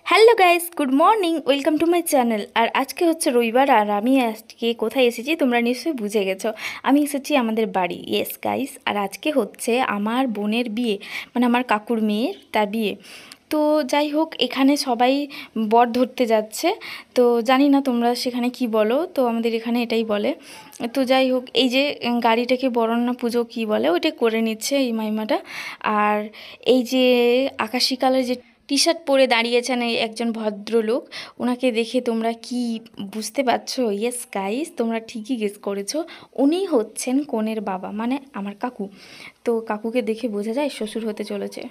Hello guys, good morning, welcome to my channel. আর আজকে হচ্ছে রবিবার, আর আমি আজকে কোথায় এসেছি তোমরা নিশ্চয়ই বুঝে গেছো। আমি এসেছি আমাদের বাড়ি। ইয়েস গাইস, আর আজকে হচ্ছে আমার বোনের বিয়ে, মানে আমার কাকুর মেয়ের তার বিয়ে। তো যাই হোক, এখানে সবাই বর ধরতে যাচ্ছে। তো জানি না তোমরা সেখানে কি বলো, তো আমাদের এখানে এটাই বলে। তো যাই হোক, এই যে গাড়িটাকে বরণ পুজো কি বলে ওইটা করে নিচ্ছে এই মাইমাটা। আর এই যে আকাশি কালার যে টি শার্ট পরে দাঁড়িয়েছেন এই একজন ভদ্রলোক, ওনাকে দেখে তোমরা কি বুঝতে পারছো? ইয়েস গাইস, তোমরা ঠিকই গেস করেছো, উনি হচ্ছেন কনের বাবা, মানে আমার কাকু। তো কাকুকে দেখে বোঝা যায় শ্বশুর হতে চলেছে।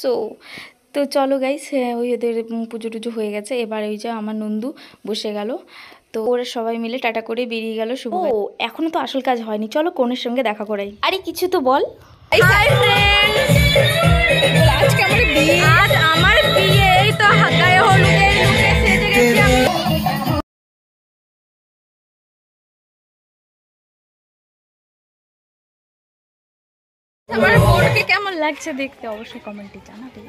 সো তো চলো গাইস, ওই ওদের পুজো টুজো হয়ে গেছে, এবার ওই যে আমার নন্দু বসে গেল। তো ওরা সবাই মিলে টাটা করে বেরিয়ে গেল। শুভ, এখনো তো আসল কাজ হয়নি, চলো কনের সঙ্গে দেখা করাই। আরে কিছু তো বল। আজকে আমার বিয়ে, আজ আমার বিয়ে, এই তো হাতায় হলুদের লুকে সেজে গেছি আমি। আমার বোনকে কেমন লাগছে দেখতে অবশ্যই কমেন্টে জানাবে।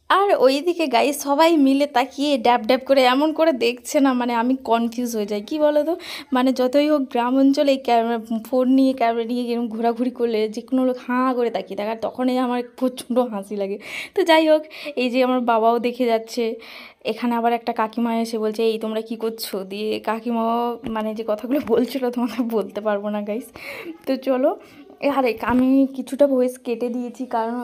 আর ওইদিকে গাইস সবাই মিলে তাকিয়ে ড্যাব ড্যাব করে এমন করে দেখছে না, মানে আমি কনফিউজ হয়ে যাই। কি বলো তো, মানে যতই হোক গ্রাম অঞ্চলে ক্যামেরা ফোন নিয়ে ক্যামেরা নিয়ে এরকম ঘোরাঘুরি করলে যে কোনো লোক হাঁ করে তাকিয়ে থাকে, আর তখনই আমার প্রচণ্ড হাসি লাগে। তো যাই হোক, এই যে আমার বাবাও দেখে যাচ্ছে। এখানে আবার একটা কাকিমা এসে বলছে, এই তোমরা কি করছো, দিয়ে কাকিমাও মানে যে কথাগুলো বলছিল তোমাকে বলতে পারবো না গাইস। তো চলো, আরে আমি কিছুটা ভয়েস কেটে দিয়েছি, কারণ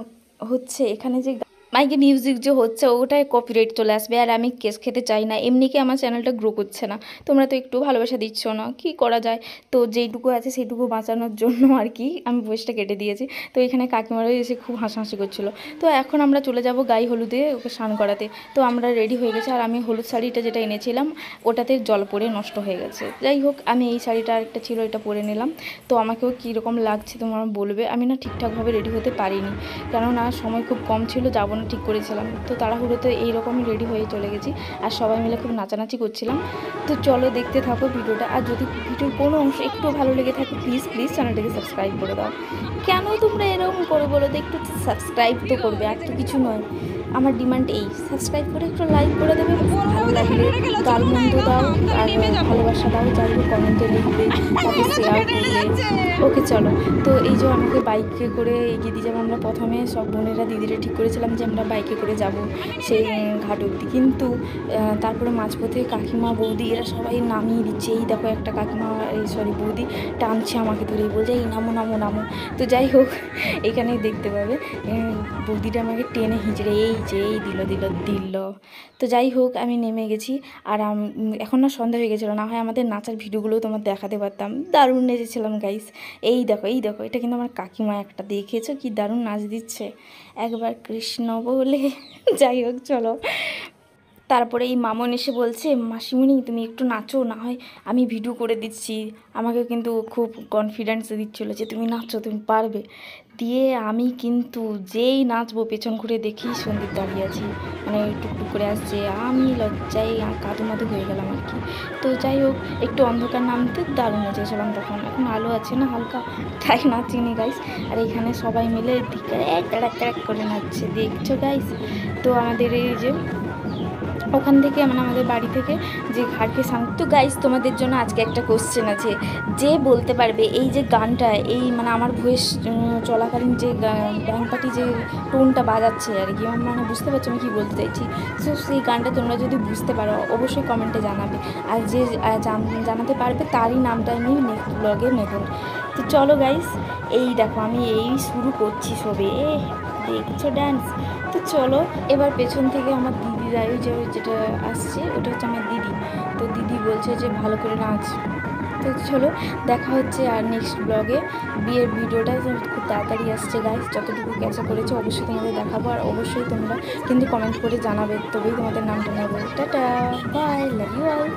হচ্ছে এখানে যে মাইকে মিউজিক যে হচ্ছে ওটাই কপিরাইট চলে আসবে, আর আমি কেস খেতে চাই না। এমনি কি আমার চ্যানেলটা গ্রো করছে না, তোমরা তো একটু ভালোবাসা দিচ্ছ না, কি করা যায়। তো যেইটুকু আছে সেইটুকু বাঁচানোর জন্য আর কি আমি ভয়েসটা কেটে দিয়েছি। তো এখানে কাকিমারাও এসে খুব হাসাহাসি করছিলো। তো এখন আমরা চলে যাব গায়ে হলুদে ওকে স্নান করাতে। তো আমরা রেডি হয়ে গেছি, আর আমি হলুদ শাড়িটা যেটা এনেছিলাম ওটাতে জল পড়ে নষ্ট হয়ে গেছে। যাই হোক, আমি এই শাড়িটা আরেকটা ছিল, এটা পরে নিলাম। তো আমাকেও কীরকম লাগছে তোমরা বলবে। আমি না ঠিকঠাকভাবে রেডি হতে পারিনি, কেননা সময় খুব কম ছিল, যাবো না ঠিক করেছিলাম। তো তাড়াহুড়োতে এইরকমই রেডি হয়ে চলে গেছি, আর সবাই মিলে খুব নাচানাচি করছিলাম। তো চলো দেখতে থাকো ভিডিওটা, আর যদি ভিডিওর কোনো অংশ একটু ভালো লেগে থাকে প্লিজ প্লিজ চ্যানেলটাকে সাবস্ক্রাইব করে দাও। কেন তোমরা এরকম করে বলো তো, একটু সাবস্ক্রাইব তো করবে, আর তো কিছু নয়। আমার ডিমান্ড এই, সাবস্ক্রাইব করে একটু লাইক করে দেবে, ভালো লাগলে গালমন্দ দাও আর ভালোবাসা দাও, যাই হোক কমেন্টে লিখবে, তাকে শেয়ার করবে। ওকে চলো। তো এই যে আমাকে বাইকে করে এগিয়ে দিয়ে যাবো। আমরা প্রথমে সব বোনেরা দিদিরা ঠিক করেছিলাম যে আমরা বাইকে করে যাব সেই ঘাট অবধি, কিন্তু তারপরে মাঝপথে কাকিমা বৌদি এরা সবাই নামিয়ে দিচ্ছে। এই দেখো একটা কাকিমা, সরি বৌদি টানছে আমাকে ধরে, বলছে এই নামো নামো নামো। তো যাই হোক, এখানেই দেখতে পাবে বৌদিটা আমাকে টেনে হিঁচড়ে এই যে এই দিল দিল দিল। তো যাই হোক, আমি নেমে গেছি। আর এখন না সন্ধ্যা হয়ে গেছিলো, না হয় আমাদের নাচার ভিডিওগুলোও তোমার দেখাতে পারতাম। দারুণ নেচেছিলাম গাইস। এই দেখো এই দেখো, এটা কিন্তু আমার কাকিমা, একটা দেখেছো কি দারুণ নাচ দিচ্ছে একবার কৃষ্ণ বলে। যাই হোক চলো, তারপরে এই মামন এসে বলছে, মাসিমণি তুমি একটু নাচো, না হয় আমি ভিডিও করে দিচ্ছি। আমাকে কিন্তু খুব কনফিডেন্স দিচ্ছিলো যে তুমি নাচো, তুমি পারবে। দিয়ে আমি কিন্তু যেই নাচবো পেছন ঘুরে দেখি সন্দীপ দাঁড়িয়ে আছি, মানে টুকটুক করে আসছে। আমি লজ্জায় কাদু মাদু হয়ে গেলাম আর কি। তো যাই হোক, একটু অন্ধকার নামতে দারুণ নেচেছিলাম তখন। এখন আলো আছে না হালকা, তাই নাচিনি গাইস। আর এখানে সবাই মিলে দিকে ট্যাক ট্যাক করে নাচছে, দেখছো গাইস। তো আমাদের এই যে ওখান থেকে মানে আমাদের বাড়ি থেকে যে ঘাটকে তো গাইস, তোমাদের জন্য আজকে একটা কোশ্চেন আছে, যে বলতে পারবে এই যে গানটা, এই মানে আমার ভয়েস চলাকালীন যে ব্যাংক পার্টি যে টোনটা বাজাচ্ছে আর কি, মানে বুঝতে পারছো আমি কী বলতে চাইছি। সো সেই গানটা তোমরা যদি বুঝতে পারো অবশ্যই কমেন্টে জানাবে, আর যে জানাতে পারবে তারই নামটা আমি নেক্সট ব্লগে নেব। তো চলো গাইস, এই দেখো আমি এই শুরু করছি সবে, দেখছো ডান্স। তো চলো এবার পেছন থেকে আমার দিদিরা যেটা আসছে ওটা হচ্ছে আমার দিদি। তো দিদি বলছে যে ভালো করে নাচ। তো চলো দেখা হচ্ছে আর নেক্সট ব্লগে। বিয়ের ভিডিওটা খুব তাড়াতাড়ি আসছে গাইস, যতটুকু ক্যাপচার করেছে অবশ্যই তোমাদের দেখাবো, আর অবশ্যই তোমরা কিন্তু কমেন্ট করে জানাবে, তবেই তোমাদের নামটা নেবো। Tata, bye, love you all.